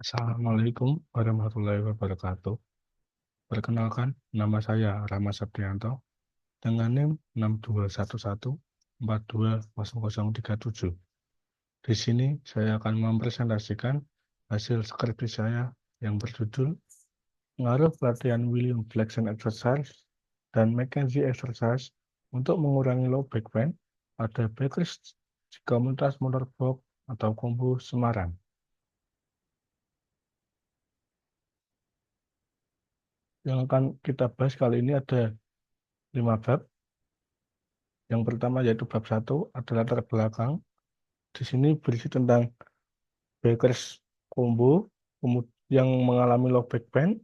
Assalamualaikum warahmatullahi wabarakatuh. Perkenalkan, nama saya Rama Septianto dengan NIM 6211420037. Di sini saya akan mempresentasikan hasil skripsi saya yang berjudul Pengaruh Pelatihan William Flexion Exercise dan McKenzie Exercise untuk mengurangi low back pain pada backers di komunitas motorbox atau Kombu Semarang. Yang akan kita bahas kali ini ada 5 bab. Yang pertama yaitu bab 1 adalah latar belakang. Di sini berisi tentang backers combo yang mengalami low back pain.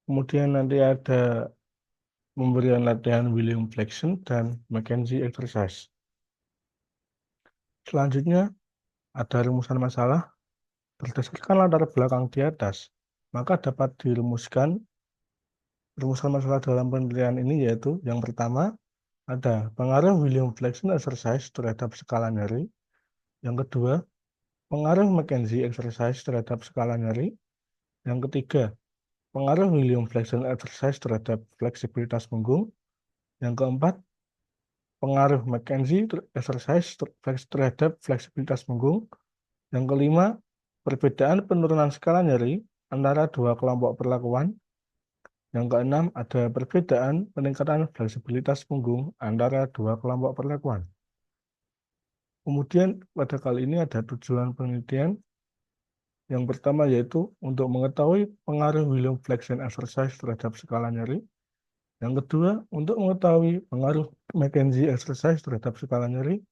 Kemudian nanti ada pemberian latihan William Flexion dan McKenzie Exercise. Selanjutnya ada rumusan masalah. Berdasarkan latar belakang di atas, maka dapat dirumuskan rumusan masalah dalam penelitian ini yaitu yang pertama ada pengaruh William Flexion Exercise terhadap skala nyeri. Yang kedua, pengaruh McKenzie Exercise terhadap skala nyeri. Yang ketiga, pengaruh William Flexion Exercise terhadap fleksibilitas punggung. Yang keempat, pengaruh McKenzie Exercise terhadap fleksibilitas punggung. Yang kelima, perbedaan penurunan skala nyeri antara dua kelompok perlakuan. Yang keenam, ada perbedaan peningkatan fleksibilitas punggung antara dua kelompok perlakuan. Kemudian pada kali ini ada tujuan penelitian. Yang pertama yaitu untuk mengetahui pengaruh William Flexion Exercise terhadap skala nyeri. Yang kedua, untuk mengetahui pengaruh McKenzie Exercise terhadap skala nyeri.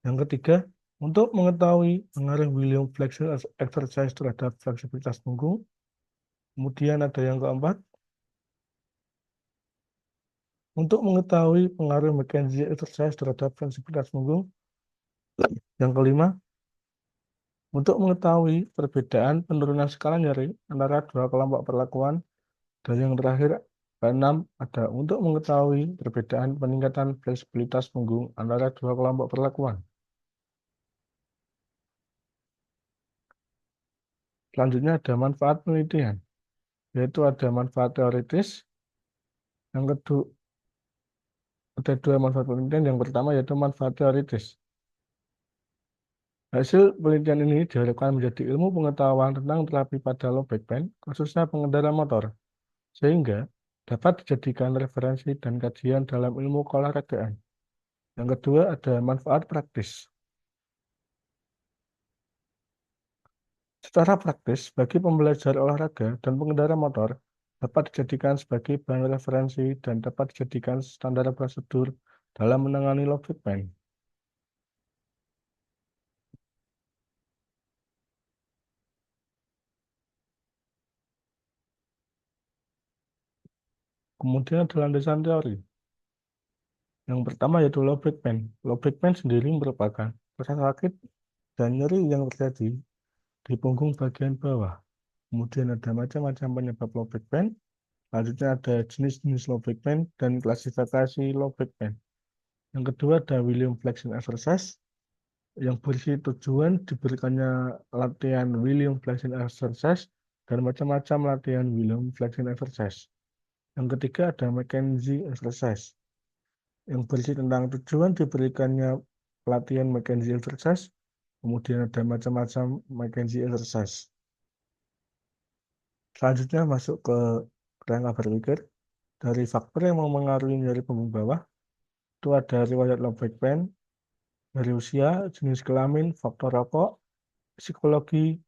Yang ketiga, untuk mengetahui pengaruh William Flexion Exercise terhadap fleksibilitas punggung. Kemudian ada yang keempat, untuk mengetahui pengaruh McKenzie Exercise terhadap fleksibilitas punggung. Yang kelima, untuk mengetahui perbedaan penurunan skala nyeri antara dua kelompok perlakuan. Dan yang terakhir, keenam, ada untuk mengetahui perbedaan peningkatan fleksibilitas punggung antara dua kelompok perlakuan. Selanjutnya ada manfaat penelitian, yaitu ada manfaat teoritis. Yang kedua, ada dua manfaat penelitian. Yang pertama yaitu manfaat teoritis. Hasil penelitian ini diharapkan menjadi ilmu pengetahuan tentang terapi pada low back pain, khususnya pengendara motor, sehingga dapat dijadikan referensi dan kajian dalam ilmu keolahragaan. Yang kedua ada manfaat praktis. Secara praktis, bagi pembelajar olahraga dan pengendara motor, dapat dijadikan sebagai bahan referensi dan dapat dijadikan standar prosedur dalam menangani low back pain. Kemudian ada landasan teori. Yang pertama yaitu low back pain. Low back pain sendiri merupakan rasa sakit dan nyeri yang terjadi di punggung bagian bawah. Kemudian ada macam-macam penyebab low back pain. Selanjutnya ada jenis-jenis low back pain dan klasifikasi low back pain. Yang kedua ada William Flexion Exercise yang berisi tujuan diberikannya latihan William Flexion Exercise dan macam-macam latihan William Flexion Exercise. Yang ketiga ada McKenzie Exercise yang berisi tentang tujuan diberikannya pelatihan McKenzie Exercise. Kemudian ada macam-macam McKenzie Exercise. Selanjutnya masuk ke rangka berpikir. Dari faktor yang mempengaruhi nyeri punggung bawah, itu ada riwayat low back pain, dari usia, jenis kelamin, faktor rokok, psikologi,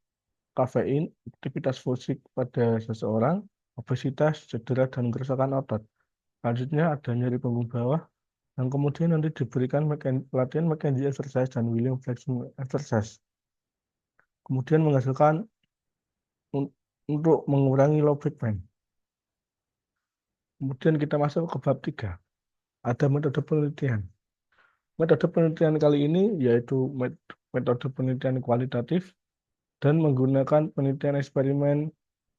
kafein, aktivitas fisik pada seseorang, obesitas, cedera, dan kerusakan otot. Selanjutnya ada nyeri punggung bawah, yang kemudian nanti diberikan pelatihan McKenzie Exercise dan William Flexion Exercise. Kemudian menghasilkan untuk mengurangi low back pain. Kemudian kita masuk ke bab 3. Ada metode penelitian. Metode penelitian kali ini yaitu metode penelitian kualitatif dan menggunakan penelitian eksperimen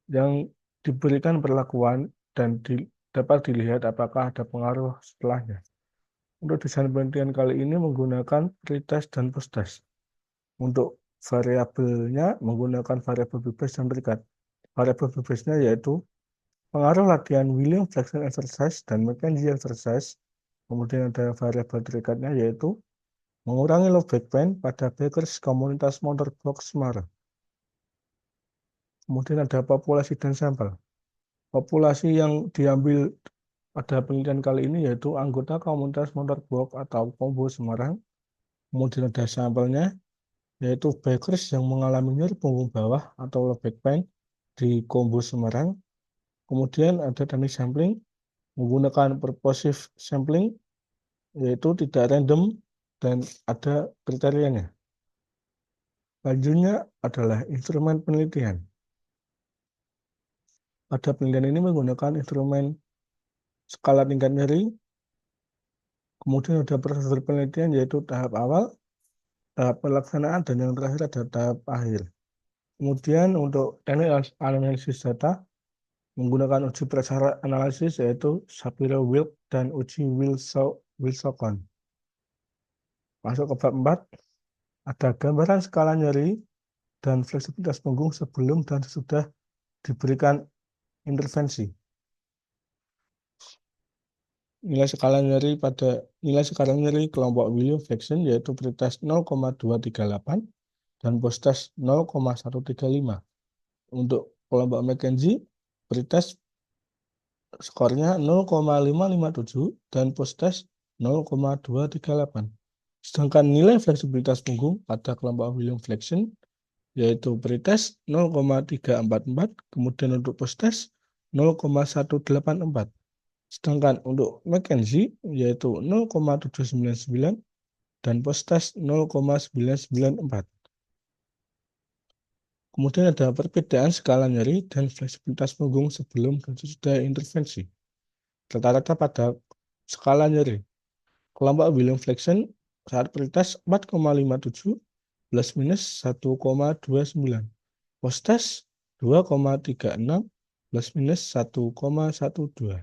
yang diberikan perlakuan dan dapat dilihat apakah ada pengaruh setelahnya. Untuk desain penelitian kali ini menggunakan pretest dan posttest. Untuk variabelnya menggunakan variabel bebas dan terikat. Variabel bebasnya yaitu pengaruh latihan William Flexion Exercise dan McKenzie Exercise. Kemudian ada variabel terikatnya yaitu mengurangi low back pain pada Bakers Komunitas Motor Blok Semarang. Kemudian ada populasi dan sampel. Populasi yang diambil pada penelitian kali ini yaitu anggota komunitas motor blok atau Kombo Semarang. Kemudian ada sampelnya yaitu bikers yang mengalami nyeri punggung bawah atau low back pain di Kombo Semarang. Kemudian ada teknik sampling menggunakan purposive sampling yaitu tidak random dan ada kriterianya. Selanjutnya adalah instrumen penelitian. Pada penelitian ini menggunakan instrumen skala tingkat nyeri. Kemudian ada prosedur penelitian yaitu tahap awal, tahap pelaksanaan, dan yang terakhir ada tahap akhir. Kemudian untuk teknik analisis data menggunakan uji prasyarat analisis yaitu Shapiro-Wilk dan uji Wilson. Masuk ke bab 4, ada gambaran skala nyeri dan fleksibilitas punggung sebelum dan sesudah diberikan intervensi. Nilai skala nyeri kelompok William Flexion yaitu pretest 0,238 dan post-test 0,135. Untuk kelompok McKenzie, pretest skornya 0,557 dan post-test 0,238. Sedangkan nilai fleksibilitas punggung pada kelompok William Flexion yaitu pretest 0,344, kemudian untuk post-test 0,184. Sedangkan untuk McKenzie yaitu 0,799 dan post-test 0,994. Kemudian ada perbedaan skala nyeri dan fleksibilitas punggung sebelum dan sesudah intervensi. Rata-rata pada skala nyeri. Kelompok William Flexion saat pretest 4,57 plus minus 1,29. Post-test 2,36 plus minus 1,12.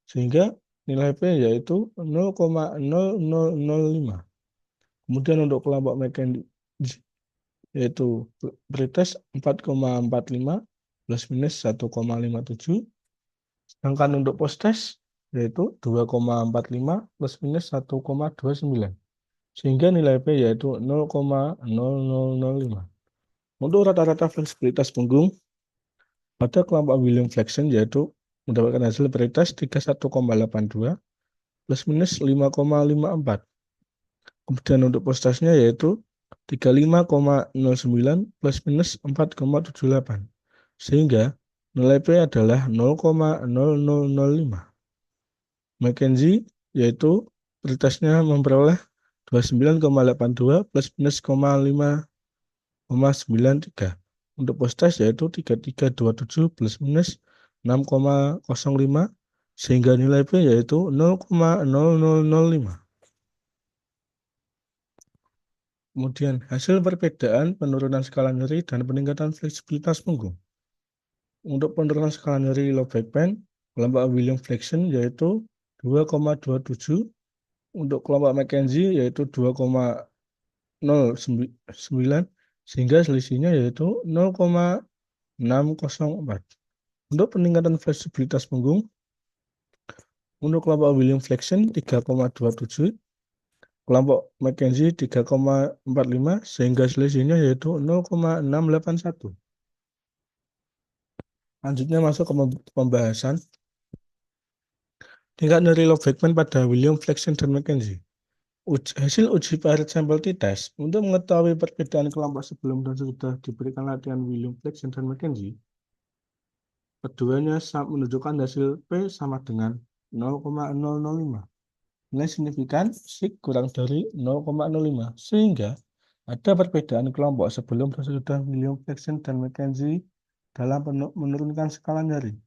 Sehingga nilai P yaitu 0,0005. Kemudian untuk kelompok McKenzie yaitu pretest 4,45 plus minus 1,57. Sedangkan untuk post-test yaitu 2,45 plus minus 1,29. Sehingga nilai P yaitu 0,0005. Untuk rata-rata fleksibilitas punggung pada kelompok William Flexion yaitu mendapatkan hasil pretest 31,82 plus minus 5,54. Kemudian untuk post-testnya yaitu 35,09 plus minus 4,78. Sehingga nilai P adalah 0,0005. McKenzie yaitu pretestnya memperoleh 29,82 plus minus 5,93. Untuk post-test yaitu 3327 plus minus 6,05 sehingga nilai P yaitu 0,0005. Kemudian hasil perbedaan penurunan skala nyeri dan peningkatan fleksibilitas punggung. Untuk penurunan skala nyeri low back pain, kelompok William Flexion yaitu 2,27, untuk kelompok McKenzie yaitu 2,09, sehingga selisihnya yaitu 0,604. Untuk peningkatan fleksibilitas punggung, untuk kelompok William Flexion 3,27, kelompok McKenzie 3,45 sehingga selisihnya yaitu 0,681. Lanjutnya masuk ke pembahasan tingkat nyeri low back pain pada William Flexion dan McKenzie. Hasil uji Parrot sampel t-test untuk mengetahui perbedaan kelompok sebelum dan sesudah diberikan latihan William Flexion dan McKenzie. Keduanya menunjukkan hasil P sama dengan 0,005. Nilai signifikan sig kurang dari 0,05 sehingga ada perbedaan kelompok sebelum dan sesudah William Flexion dan McKenzie dalam menurunkan skala nyeri.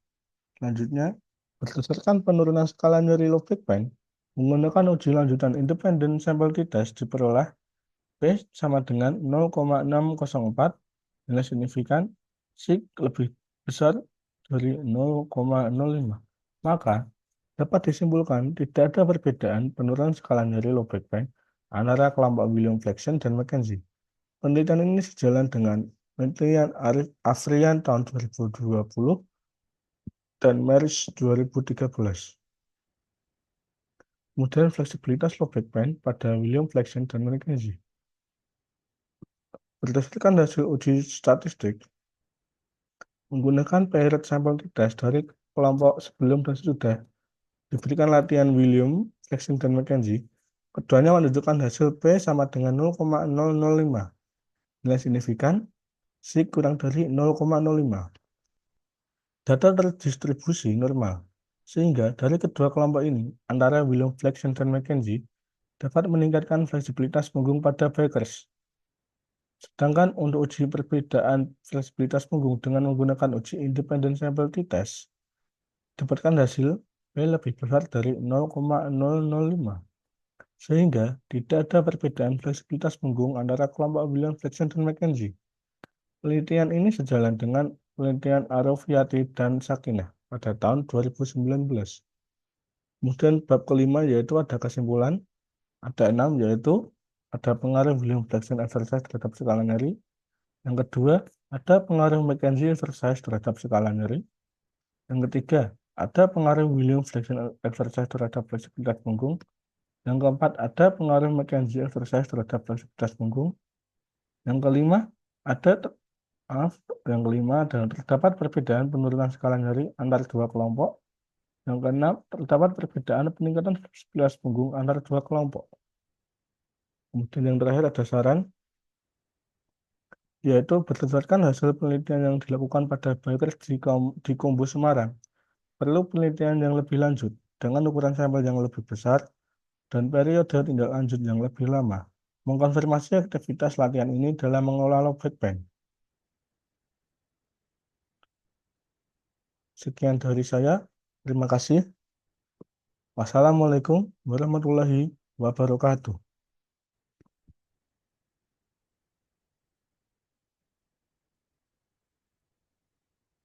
Selanjutnya, berdasarkan penurunan skala nyeri low back pain, menggunakan uji lanjutan independen sampel t-test diperoleh P sama dengan 0,604, nilai signifikan sig lebih besar dari 0,05. Maka dapat disimpulkan tidak ada perbedaan penurunan skala nyeri low back pain antara kelompok William Flexion dan McKenzie. Penelitian ini sejalan dengan penelitian Arif Afrian tahun 2020 dan Maris 2013. Kemudian fleksibilitas low backbone pada William Flexen dan McKenzie. Berdasarkan hasil uji statistik, menggunakan paired sample test dari kelompok sebelum dan sesudah diberikan latihan William, Flexen, dan McKenzie, keduanya menunjukkan hasil P sama dengan 0,005. Nilai signifikan C kurang dari 0,05. Data terdistribusi normal, sehingga dari kedua kelompok ini, antara William Flexen dan McKenzie, dapat meningkatkan fleksibilitas punggung pada bikers. Sedangkan untuk uji perbedaan fleksibilitas punggung dengan menggunakan uji independent sample t-test, dapatkan hasil P lebih besar dari 0,005, sehingga tidak ada perbedaan fleksibilitas punggung antara kelompok William Flexen dan McKenzie. Penelitian ini sejalan dengan penelitian Arofiati dan Sakinah pada tahun 2019. Kemudian bab kelima yaitu ada kesimpulan, ada 6 yaitu ada pengaruh William Flexen exercise terhadap skala nyeri. Yang kedua, ada pengaruh McKenzie exercise terhadap skala nyeri. Yang ketiga, ada pengaruh William Flexen exercise terhadap fleksibilitas punggung. Yang keempat, ada pengaruh McKenzie exercise terhadap fleksibilitas punggung. Yang kelima, ada yang kelima adalah terdapat perbedaan penurunan skala nyeri antara dua kelompok. Yang keenam, terdapat perbedaan peningkatan fleksibilitas punggung antara dua kelompok. Kemudian yang terakhir ada saran, yaitu berdasarkan hasil penelitian yang dilakukan pada bikers di Kombo Semarang, perlu penelitian yang lebih lanjut dengan ukuran sampel yang lebih besar dan periode tindak lanjut yang lebih lama, mengkonfirmasi aktivitas latihan ini dalam mengolah low back pain. Sekian dari saya, terima kasih. Wassalamualaikum warahmatullahi wabarakatuh.